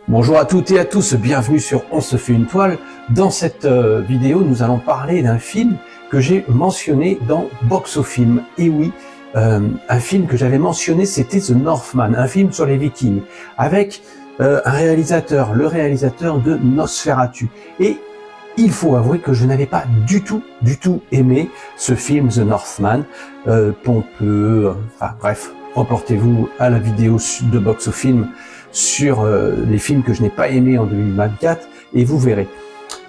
Bonjour à toutes et à tous, bienvenue sur On se fait une toile. Dans cette vidéo, nous allons parler d'un film que j'ai mentionné dans Box au film. Et oui, un film que j'avais mentionné, c'était The Northman, un film sur les Vikings, avec un réalisateur, le réalisateur de Nosferatu. Et il faut avouer que je n'avais pas du tout aimé ce film The Northman, pompeux, enfin bref, reportez-vous à la vidéo de Box au film sur les films que je n'ai pas aimés en 2024 et vous verrez.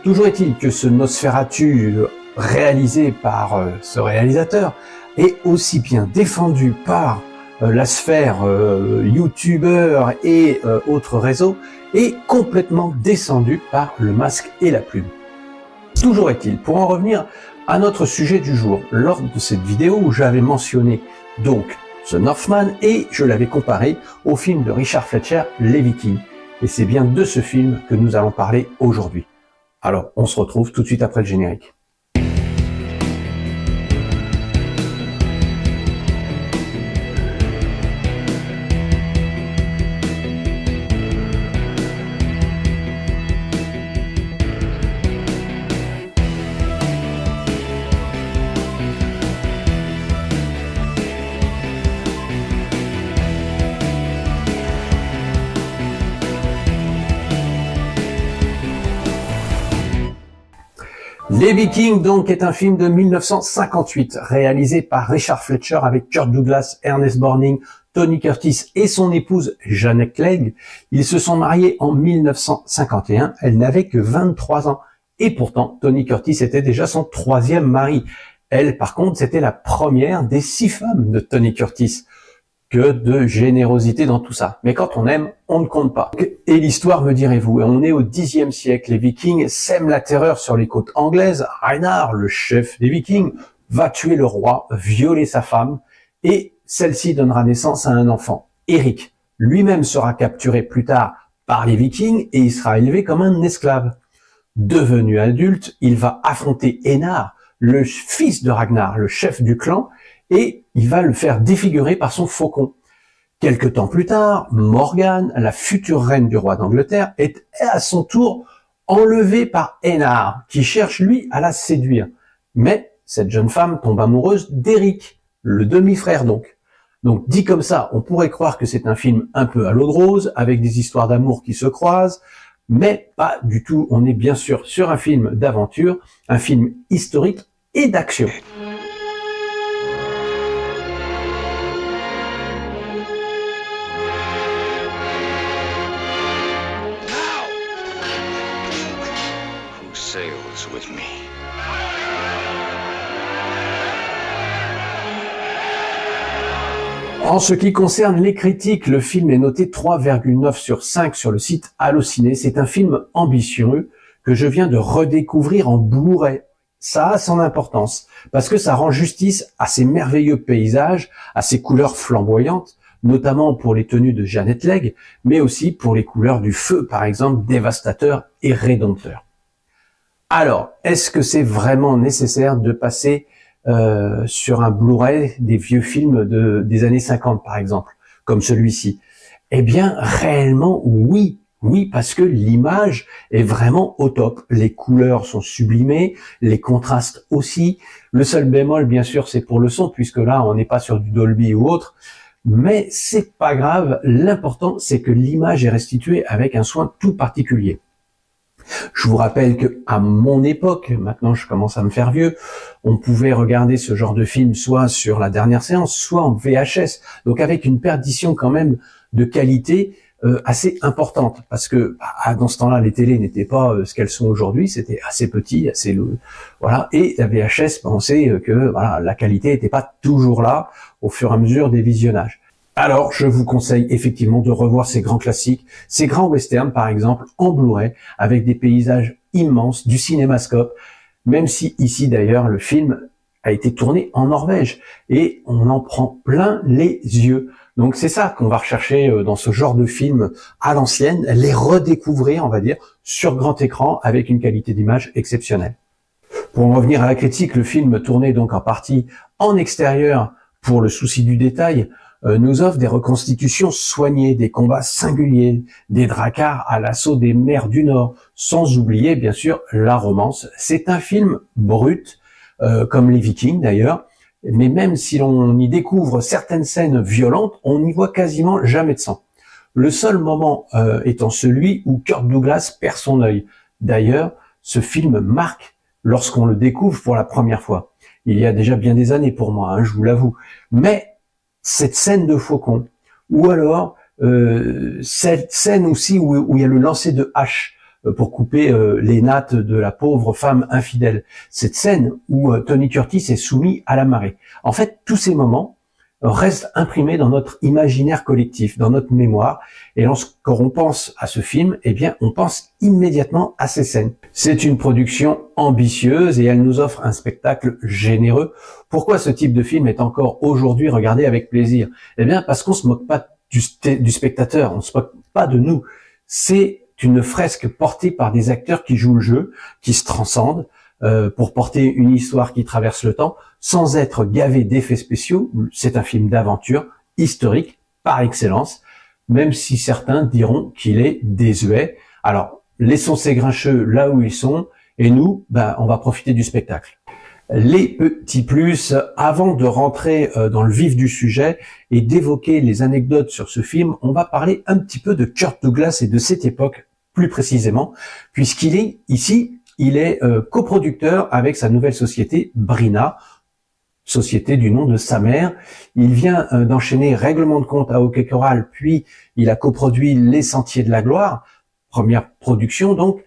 Toujours est-il que ce Nosferatu réalisé par ce réalisateur est aussi bien défendu par la sphère youtubeur et autres réseaux et complètement descendu par Le Masque et la Plume. Toujours est-il, pour en revenir à notre sujet du jour, lors de cette vidéo où j'avais mentionné donc The Northman et je l'avais comparé au film de Richard Fleischer, Les Vikings. Et c'est bien de ce film que nous allons parler aujourd'hui. Alors, on se retrouve tout de suite après le générique. Les Vikings, donc, est un film de 1958, réalisé par Richard Fleischer avec Kirk Douglas, Ernest Borgnine, Tony Curtis et son épouse Janet Clegg. Ils se sont mariés en 1951, elle n'avait que 23 ans. Et pourtant, Tony Curtis était déjà son troisième mari. Elle, par contre, c'était la première des 6 femmes de Tony Curtis. Que de générosité dans tout ça. Mais quand on aime, on ne compte pas. Et l'histoire, me direz-vous, on est au Xe siècle. Les Vikings sèment la terreur sur les côtes anglaises. Ragnar, le chef des Vikings, va tuer le roi, violer sa femme, et celle-ci donnera naissance à un enfant. Eric, lui-même sera capturé plus tard par les Vikings et il sera élevé comme un esclave. Devenu adulte, il va affronter Einar, le fils de Ragnar, le chef du clan, et il va le faire défigurer par son faucon. Quelque temps plus tard, Morgane, la future reine du roi d'Angleterre, est à son tour enlevée par Einar, qui cherche lui à la séduire. Mais cette jeune femme tombe amoureuse d'Eric, le demi-frère donc. Donc dit comme ça, on pourrait croire que c'est un film un peu à l'eau de rose, avec des histoires d'amour qui se croisent, mais pas du tout. On est bien sûr sur un film d'aventure, un film historique et d'action. With me. En ce qui concerne les critiques, le film est noté 3,9 sur 5 sur le site Allociné. C'est un film ambitieux que je viens de redécouvrir en Blu-ray. Ça a son importance parce que ça rend justice à ces merveilleux paysages, à ces couleurs flamboyantes, notamment pour les tenues de Janet Clegg, mais aussi pour les couleurs du feu, par exemple, dévastateur et rédempteur. Alors, est-ce que c'est vraiment nécessaire de passer sur un Blu-ray des vieux films des années 50, par exemple, comme celui-ci? Eh bien, réellement, oui. Oui, parce que l'image est vraiment au top. Les couleurs sont sublimées, les contrastes aussi. Le seul bémol, bien sûr, c'est pour le son, puisque là, on n'est pas sur du Dolby ou autre. Mais c'est pas grave. L'important, c'est que l'image est restituée avec un soin tout particulier. Je vous rappelle que à mon époque, maintenant je commence à me faire vieux, on pouvait regarder ce genre de film soit sur la dernière séance, soit en VHS, donc avec une perdition quand même de qualité assez importante, parce que dans ce temps-là, les télés n'étaient pas ce qu'elles sont aujourd'hui, c'était assez petit, assez voilà, et la VHS, on sait que voilà, la qualité n'était pas toujours là au fur et à mesure des visionnages. Alors, je vous conseille effectivement de revoir ces grands classiques, ces grands westerns par exemple, en Blu-ray, avec des paysages immenses, du cinémascope, même si ici d'ailleurs le film a été tourné en Norvège, et on en prend plein les yeux. Donc c'est ça qu'on va rechercher dans ce genre de film à l'ancienne, les redécouvrir, on va dire, sur grand écran, avec une qualité d'image exceptionnelle. Pour en revenir à la critique, le film tourné donc en partie en extérieur pour le souci du détail, nous offre des reconstitutions soignées, des combats singuliers, des dracars à l'assaut des mers du Nord, sans oublier bien sûr la romance. C'est un film brut, comme les Vikings d'ailleurs, mais même si l'on y découvre certaines scènes violentes, on n'y voit quasiment jamais de sang. Le seul moment étant celui où Kirk Douglas perd son œil. D'ailleurs, ce film marque lorsqu'on le découvre pour la première fois. Il y a déjà bien des années pour moi, je vous l'avoue. Mais cette scène de faucon, ou alors cette scène aussi où il y a le lancer de hache pour couper les nattes de la pauvre femme infidèle. Cette scène où Tony Curtis est soumis à la marée. En fait, tous ces moments restent imprimés dans notre imaginaire collectif, dans notre mémoire. Et lorsqu'on pense à ce film, eh bien, on pense immédiatement à ces scènes. C'est une production ambitieuse et elle nous offre un spectacle généreux. Pourquoi ce type de film est encore aujourd'hui regardé avec plaisir? Eh bien, parce qu'on se moque pas du spectateur, on se moque pas de nous. C'est une fresque portée par des acteurs qui jouent le jeu, qui se transcendent, pour porter une histoire qui traverse le temps, sans être gavé d'effets spéciaux. C'est un film d'aventure, historique, par excellence, même si certains diront qu'il est désuet. Alors, laissons ces grincheux là où ils sont, et nous, on va profiter du spectacle. Les petits plus, avant de rentrer dans le vif du sujet et d'évoquer les anecdotes sur ce film, on va parler un petit peu de Kirk Douglas et de cette époque, plus précisément, puisqu'il est ici, il est coproducteur avec sa nouvelle société Brina, société du nom de sa mère. Il vient d'enchaîner Règlement de compte à Hockey Choral, puis il a coproduit Les Sentiers de la Gloire, première production donc.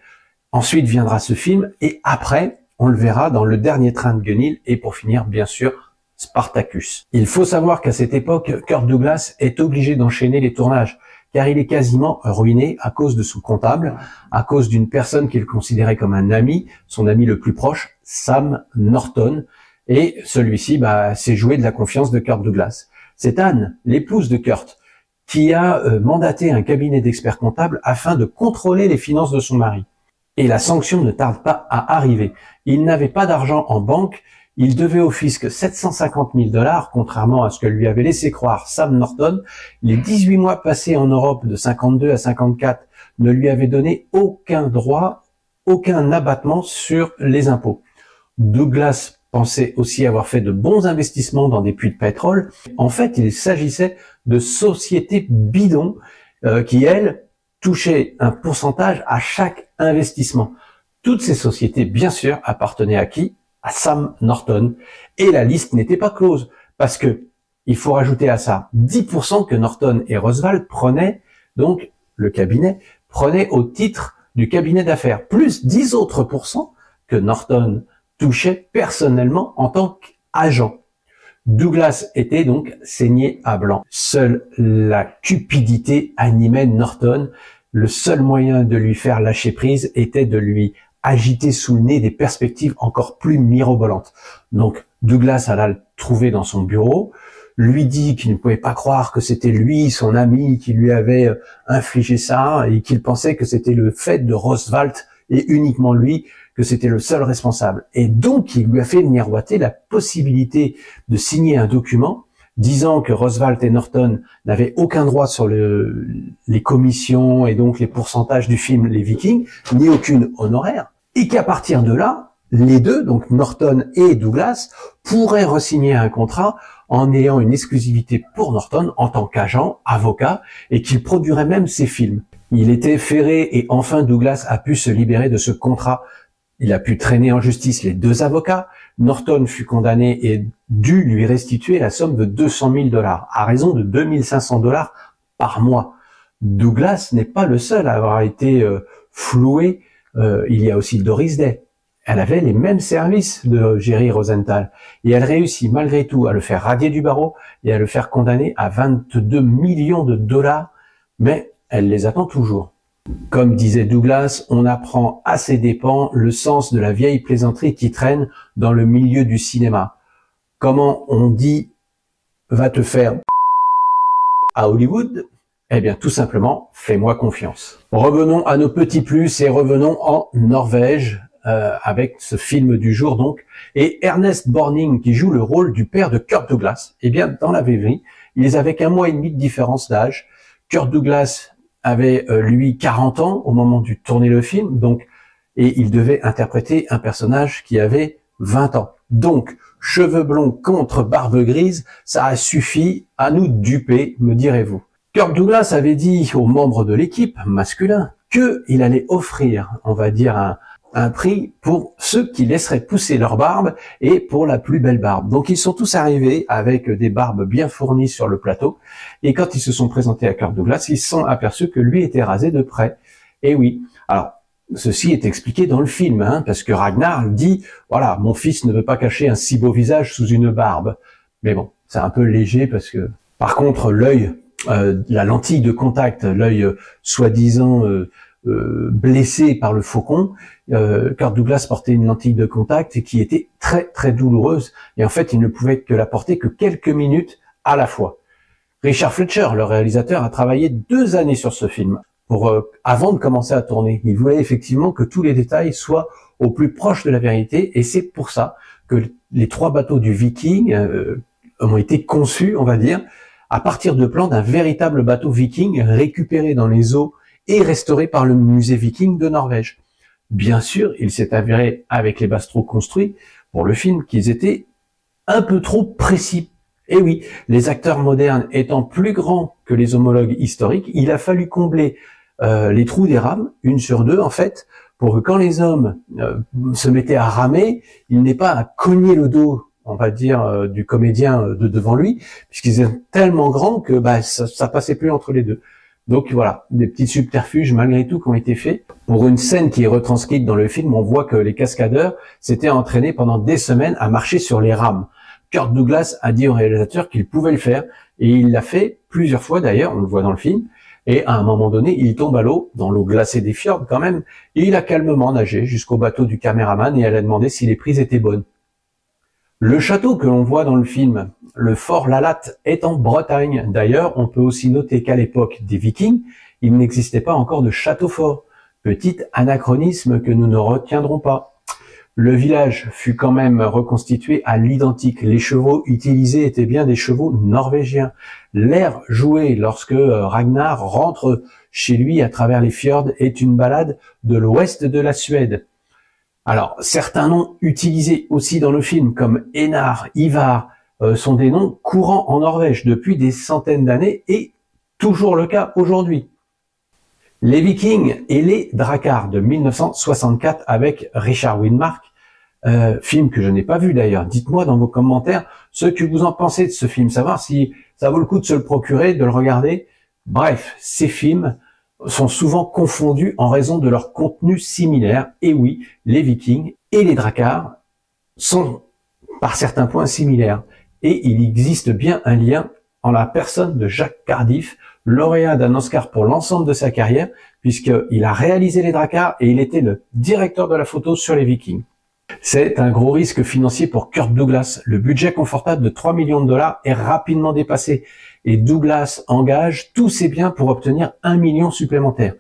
Ensuite viendra ce film et après, on le verra dans Le Dernier Train de Guenilles et pour finir, bien sûr, Spartacus. Il faut savoir qu'à cette époque, Kirk Douglas est obligé d'enchaîner les tournages car il est quasiment ruiné à cause de son comptable, à cause d'une personne qu'il considérait comme un ami, son ami le plus proche, Sam Norton, et celui-ci s'est joué de la confiance de Kirk Douglas. C'est Anne, l'épouse de Kurt, qui a mandaté un cabinet d'experts comptables afin de contrôler les finances de son mari. Et la sanction ne tarde pas à arriver. Il n'avait pas d'argent en banque, il devait au fisc 750 000 $, contrairement à ce que lui avait laissé croire Sam Norton. Les 18 mois passés en Europe de 52 à 54 ne lui avaient donné aucun droit, aucun abattement sur les impôts. Douglas pensait aussi avoir fait de bons investissements dans des puits de pétrole. En fait, il s'agissait de sociétés bidons qui, elles, touchaient un pourcentage à chaque investissement. Toutes ces sociétés, bien sûr, appartenaient à qui? À Sam Norton. Et la liste n'était pas close, parce que il faut rajouter à ça 10% que Norton et Roosevelt prenaient, donc le cabinet, prenait au titre du cabinet d'affaires, plus 10 autres pourcents que Norton touchait personnellement en tant qu'agent. Douglas était donc saigné à blanc. Seule la cupidité animait Norton. Le seul moyen de lui faire lâcher prise était de lui agiter sous le nez des perspectives encore plus mirobolantes. Donc Douglas alla le trouver dans son bureau, lui dit qu'il ne pouvait pas croire que c'était lui, son ami, qui lui avait infligé ça et qu'il pensait que c'était le fait de Roosevelt et uniquement lui, que c'était le seul responsable. Et donc il lui a fait miroiter la possibilité de signer un document disant que Roosevelt et Norton n'avaient aucun droit sur les commissions et donc les pourcentages du film Les Vikings, ni aucune honoraire, et qu'à partir de là, les deux, donc Norton et Douglas, pourraient re-signer un contrat en ayant une exclusivité pour Norton en tant qu'agent, avocat, et qu'il produirait même ses films. Il était ferré et enfin Douglas a pu se libérer de ce contrat. Il a pu traîner en justice les deux avocats. Norton fut condamné et dut lui restituer la somme de 200 000 $, à raison de 2 500 $ par mois. Douglas n'est pas le seul à avoir été floué. Il y a aussi Doris Day. Elle avait les mêmes services de Jerry Rosenthal. Et elle réussit malgré tout à le faire radier du barreau et à le faire condamner à 22 millions de $. Mais elle les attend toujours. Comme disait Douglas, on apprend à ses dépens le sens de la vieille plaisanterie qui traîne dans le milieu du cinéma. Comment on dit « va te faire à Hollywood », eh bien tout simplement, fais-moi confiance. Revenons à nos petits plus et revenons en Norvège avec ce film du jour donc. Et Ernest Borgnine qui joue le rôle du père de Kirk Douglas, eh bien dans la vraie vie, Ils avaient qu'un mois et demi de différence d'âge. Kirk Douglas avait, lui, 40 ans au moment de tourner le film, donc, et il devait interpréter un personnage qui avait 20 ans. Donc, cheveux blonds contre barbe grise, ça a suffi à nous duper, me direz-vous. Kirk Douglas avait dit aux membres de l'équipe masculin qu'il allait offrir, on va dire, un prix pour ceux qui laisseraient pousser leur barbe et pour la plus belle barbe. Donc ils sont tous arrivés avec des barbes bien fournies sur le plateau, et quand ils se sont présentés à Kirk Douglas, ils se sont aperçus que lui était rasé de près. Et oui, alors ceci est expliqué dans le film, hein, parce que Ragnar dit, voilà, mon fils ne veut pas cacher un si beau visage sous une barbe. Mais bon, c'est un peu léger parce que, par contre, l'œil, la lentille de contact, l'œil soi-disant blessé par le faucon, Kirk Douglas portait une lentille de contact qui était très très douloureuse, et en fait, il ne pouvait que la porter que quelques minutes à la fois. Richard Fletcher, le réalisateur, a travaillé 2 années sur ce film. Avant de commencer à tourner. Il voulait effectivement que tous les détails soient au plus proche de la vérité, et c'est pour ça que les 3 bateaux du Viking ont été conçus, on va dire, à partir de plans d'un véritable bateau Viking récupéré dans les eaux et restauré par le musée Viking de Norvège. Bien sûr, il s'est avéré avec les bastros construits pour le film qu'ils étaient un peu trop précis. Et oui, les acteurs modernes étant plus grands que les homologues historiques, il a fallu combler les trous des rames, 1 sur 2 en fait, pour que quand les hommes se mettaient à ramer, il n'ait pas à cogner le dos, on va dire, du comédien de devant lui, puisqu'ils étaient tellement grands que ça passait plus entre les deux. Donc voilà, des petits subterfuges malgré tout qui ont été faits. Pour une scène qui est retranscrite dans le film, on voit que les cascadeurs s'étaient entraînés pendant des semaines à marcher sur les rames. Kirk Douglas a dit au réalisateur qu'il pouvait le faire, et il l'a fait plusieurs fois d'ailleurs, on le voit dans le film, et à un moment donné, il tombe à l'eau, dans l'eau glacée des fjords quand même, et il a calmement nagé jusqu'au bateau du caméraman et elle a demandé si les prises étaient bonnes. Le château que l'on voit dans le film, le fort Lalatte, est en Bretagne. D'ailleurs, on peut aussi noter qu'à l'époque des Vikings, il n'existait pas encore de château fort. Petit anachronisme que nous ne retiendrons pas. Le village fut quand même reconstitué à l'identique. Les chevaux utilisés étaient bien des chevaux norvégiens. L'air joué lorsque Ragnar rentre chez lui à travers les fjords est une ballade de l'ouest de la Suède. Alors, certains noms utilisés aussi dans le film, comme Einar, Ivar, sont des noms courants en Norvège depuis des centaines d'années et toujours le cas aujourd'hui. Les Vikings et les Drakkar de 1964 avec Richard Widmark, film que je n'ai pas vu d'ailleurs. Dites-moi dans vos commentaires ce que vous en pensez de ce film, savoir si ça vaut le coup de se le procurer, de le regarder. Bref, ces films sont souvent confondus en raison de leur contenu similaire. Et oui, les Vikings et les Drakkar sont par certains points similaires. Et il existe bien un lien en la personne de Jacques Cardiff, lauréat d'un Oscar pour l'ensemble de sa carrière, puisqu'il a réalisé les Drakkar et il était le directeur de la photo sur les Vikings. C'est un gros risque financier pour Kirk Douglas. Le budget confortable de 3 millions de dollars est rapidement dépassé et Douglas engage tous ses biens pour obtenir 1 million supplémentaire.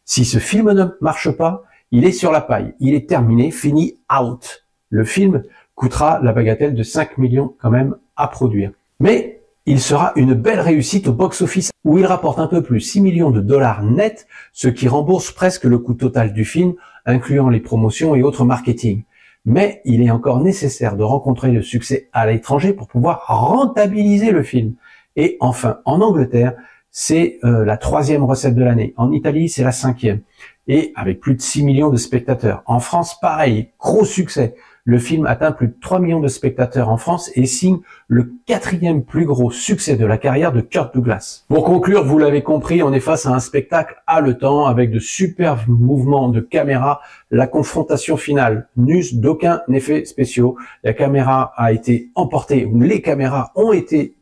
Si ce film ne marche pas, il est sur la paille. Il est terminé, fini, out. Le film coûtera la bagatelle de 5 millions quand même à produire. Mais il sera une belle réussite au box-office où il rapporte un peu plus 6 millions de dollars net, ce qui rembourse presque le coût total du film, incluant les promotions et autres marketing. Mais il est encore nécessaire de rencontrer le succès à l'étranger pour pouvoir rentabiliser le film. Et enfin, en Angleterre, c'est la 3e recette de l'année. En Italie, c'est la 5e. Et avec plus de 6 millions de spectateurs. En France, pareil, gros succès. Le film atteint plus de 3 millions de spectateurs en France et signe le 4e plus gros succès de la carrière de Kirk Douglas. Pour conclure, vous l'avez compris, on est face à un spectacle haletant avec de superbes mouvements de caméra. La confrontation finale n'use d'aucun effet spéciaux. La caméra a été emportée, ou les caméras ont été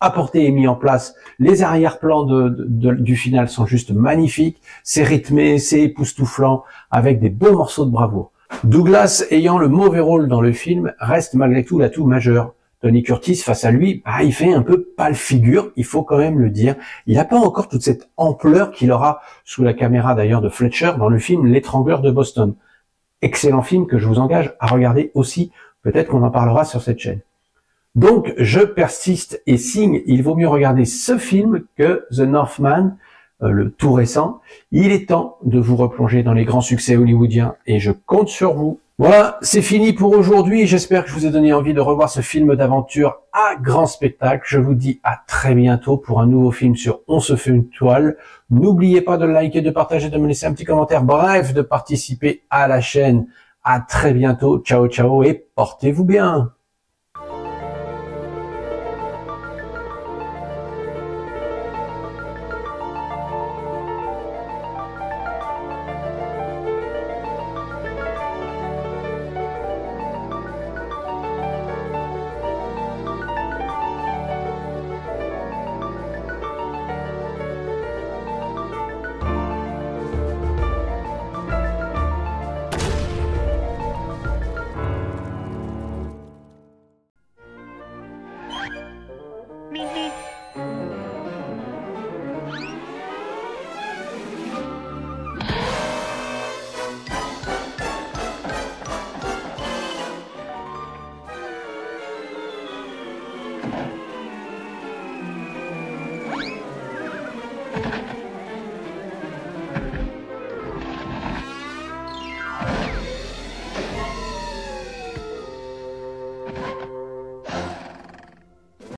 apportés et mis en place. Les arrière-plans du final sont juste magnifiques. C'est rythmé, c'est époustouflant, avec des beaux morceaux de bravoure. Douglas, ayant le mauvais rôle dans le film, reste malgré tout l'atout majeur. Tony Curtis, face à lui, il fait un peu pâle figure, il faut quand même le dire. Il n'a pas encore toute cette ampleur qu'il aura sous la caméra d'ailleurs de Fletcher dans le film L'étrangleur de Boston. Excellent film que je vous engage à regarder aussi, peut-être qu'on en parlera sur cette chaîne. Donc, je persiste et signe, il vaut mieux regarder ce film que The Northman, le tout récent. Il est temps de vous replonger dans les grands succès hollywoodiens et je compte sur vous. Voilà, c'est fini pour aujourd'hui. J'espère que je vous ai donné envie de revoir ce film d'aventure à grand spectacle. Je vous dis à très bientôt pour un nouveau film sur On se fait une toile. N'oubliez pas de liker, de partager, de me laisser un petit commentaire. Bref, de participer à la chaîne. À très bientôt. Ciao, ciao et portez-vous bien.